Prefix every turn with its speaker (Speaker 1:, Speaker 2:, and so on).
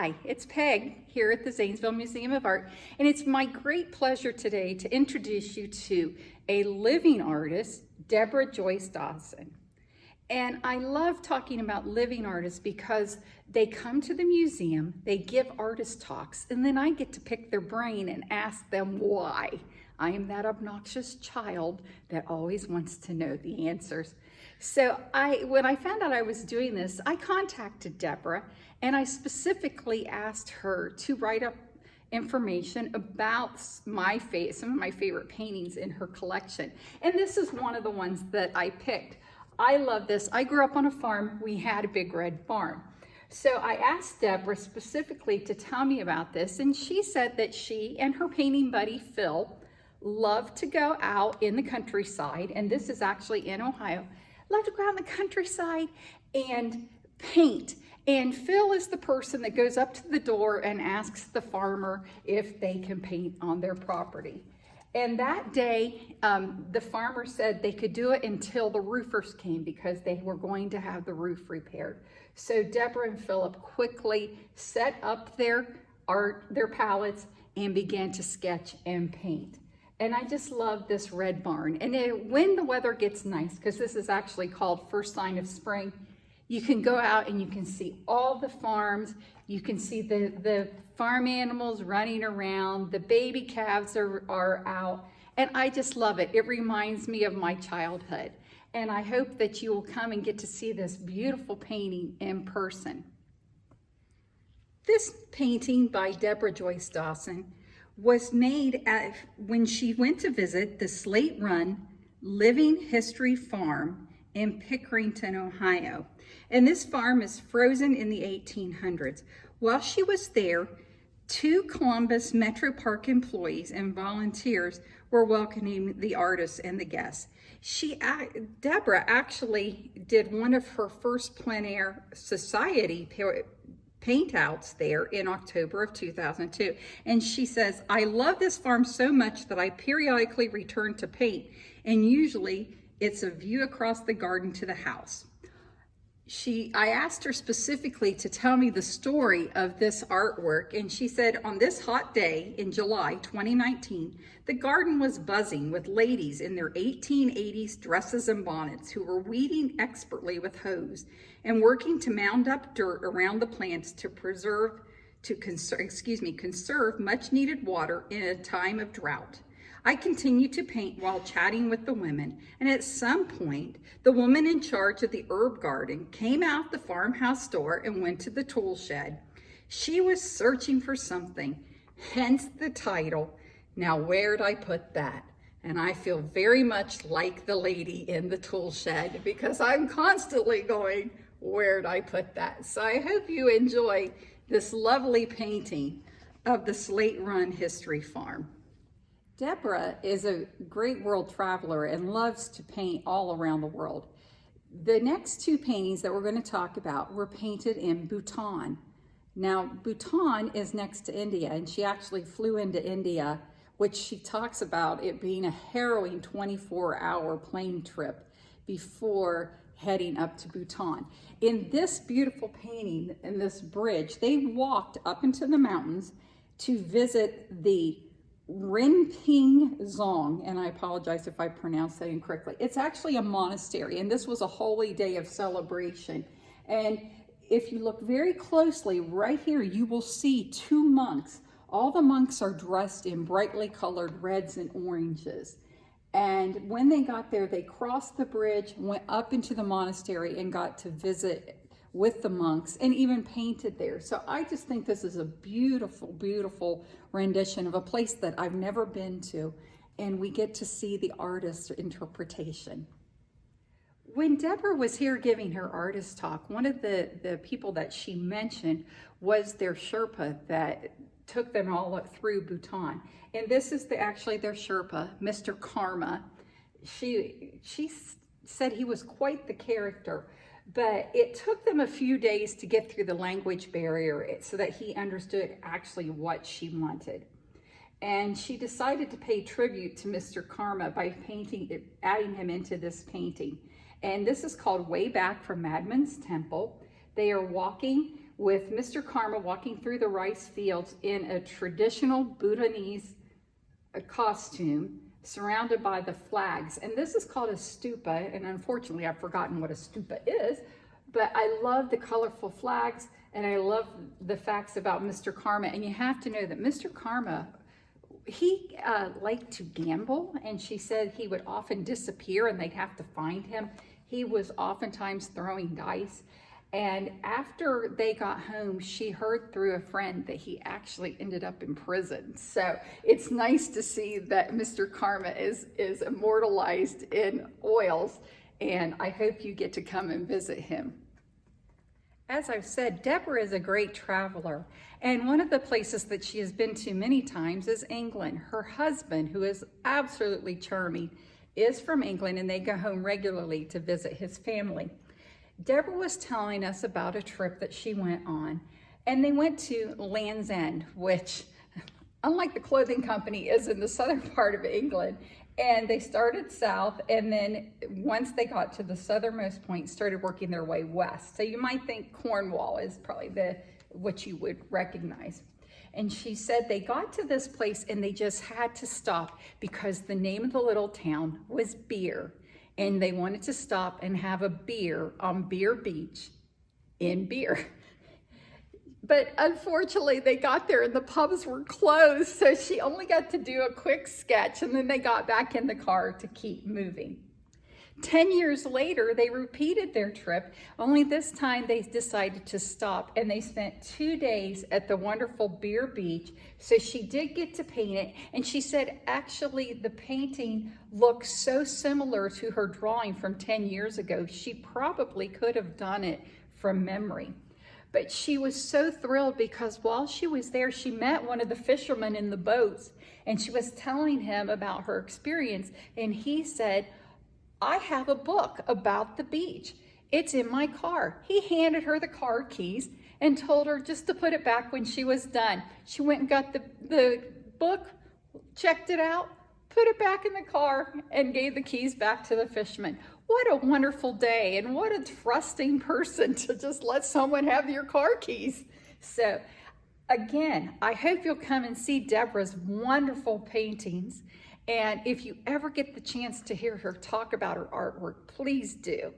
Speaker 1: Hi, it's Peg here at the Zanesville Museum of Art, and it's my great pleasure today to introduce you to a living artist, Debra Joyce Dawson. And I love talking about living artists because they come to the museum, they give artist talks, and then I get to pick their brain and ask them why. I am that obnoxious child that always wants to know the answers. So when I found out I was doing this, I contacted Debra and I specifically asked her to write up information about some of my favorite paintings in her collection. And this is one of the ones that I picked. I love this. I grew up on a farm. We had a big red barn. So I asked Debra specifically to tell me about this, and she said that she and her painting buddy Phil love to go out in the countryside, and this is actually in Ohio, love to go out in the countryside and paint. And Phil is the person that goes up to the door and asks the farmer if they can paint on their property. And that day, the farmer said they could do it until the roofers came because they were going to have the roof repaired. So Debra and Philip quickly set up their palettes and began to sketch and paint. And I just love this red barn. And when the weather gets nice, because this is actually called First Sign of Spring, you can go out and you can see all the farms. You can see the farm animals running around. The baby calves are out. And I just love it. It reminds me of my childhood. And I hope that you will come and get to see this beautiful painting in person. This painting by Debra Joyce Dawson was made when she went to visit the Slate Run Living History Farm in Pickerington, Ohio. And this farm is frozen in the 1800s. While she was there, 2 Columbus Metro Park employees and volunteers were welcoming the artists and the guests. Debra actually did one of her first plein air society paint outs there in October of 2002. And she says, I love this farm so much that I periodically return to paint, and usually it's a view across the garden to the house. I asked her specifically to tell me the story of this artwork, and she said, on this hot day in July 2019, the garden was buzzing with ladies in their 1880s dresses and bonnets who were weeding expertly with hose and working to mound up dirt around the plants to conserve much needed water in a time of drought. I continued to paint while chatting with the women, and at some point, the woman in charge of the herb garden came out the farmhouse door and went to the tool shed. She was searching for something, hence the title, Now Where'd I Put That? And I feel very much like the lady in the tool shed because I'm constantly going, where'd I put that? So I hope you enjoy this lovely painting of the Slate Run History Farm. Debra is a great world traveler and loves to paint all around the world. The next 2 paintings that we're going to talk about were painted in Bhutan. Now, Bhutan is next to India, and she actually flew into India, which she talks about it being a harrowing 24-hour plane trip before heading up to Bhutan. In this beautiful painting, in this bridge, they walked up into the mountains to visit the Rinping Zong, and I apologize if I pronounced that incorrectly. It's actually a monastery, and this was a holy day of celebration. And if you look very closely right here, you will see 2 monks. All the monks are dressed in brightly colored reds and oranges. And when they got there, they crossed the bridge, went up into the monastery, and got to visit with the monks and even painted there. So I just think this is a beautiful, beautiful rendition of a place that I've never been to, and we get to see the artist's interpretation. When Debra was here giving her artist talk, one of the people that she mentioned was their Sherpa that took them all up through Bhutan. And this is actually their Sherpa, Mr. Karma. She said he was quite the character, but it took them a few days to get through the language barrier so that he understood actually what she wanted. And she decided to pay tribute to Mr. Karma by adding him into this painting. And this is called Way Back from Madman's Temple. They are walking with Mr. Karma walking through the rice fields in a traditional Bhutanese costume surrounded by the flags. And this is called a stupa, and unfortunately I've forgotten what a stupa is, but I love the colorful flags and I love the facts about Mr. Karma. And you have to know that Mr. Karma, he liked to gamble, and she said he would often disappear and they'd have to find him. He was oftentimes throwing dice. And after they got home, she heard through a friend that he actually ended up in prison. So it's nice to see that Mr. Karma is immortalized in oils, and I hope you get to come and visit him. As I've said, Debra is a great traveler, and one of the places that she has been to many times is England. Her husband, who is absolutely charming, is from England, and they go home regularly to visit his family. Debra was telling us about a trip that she went on, and they went to Land's End, which, unlike the clothing company, is in the southern part of England. And they started south, and then once they got to the southernmost point, started working their way west. So you might think Cornwall is probably what you would recognize. And she said they got to this place and they just had to stop because the name of the little town was Beer. And they wanted to stop and have a beer on Beer Beach in Beer. But unfortunately, they got there and the pubs were closed, so she only got to do a quick sketch, and then they got back in the car to keep moving. 10 years later, they repeated their trip, only this time they decided to stop, and they spent 2 days at the wonderful Beer Beach. So she did get to paint it, and she said actually the painting looks so similar to her drawing from 10 years ago, she probably could have done it from memory. But she was so thrilled because while she was there, she met one of the fishermen in the boats, and she was telling him about her experience, and he said, I have a book about the beach. It's in my car. He handed her the car keys and told her just to put it back when she was done. She went and got the book, checked it out, put it back in the car, and gave the keys back to the fisherman. What a wonderful day, and what a trusting person to just let someone have your car keys. So again, I hope you'll come and see Debra's wonderful paintings. And if you ever get the chance to hear her talk about her artwork, please do.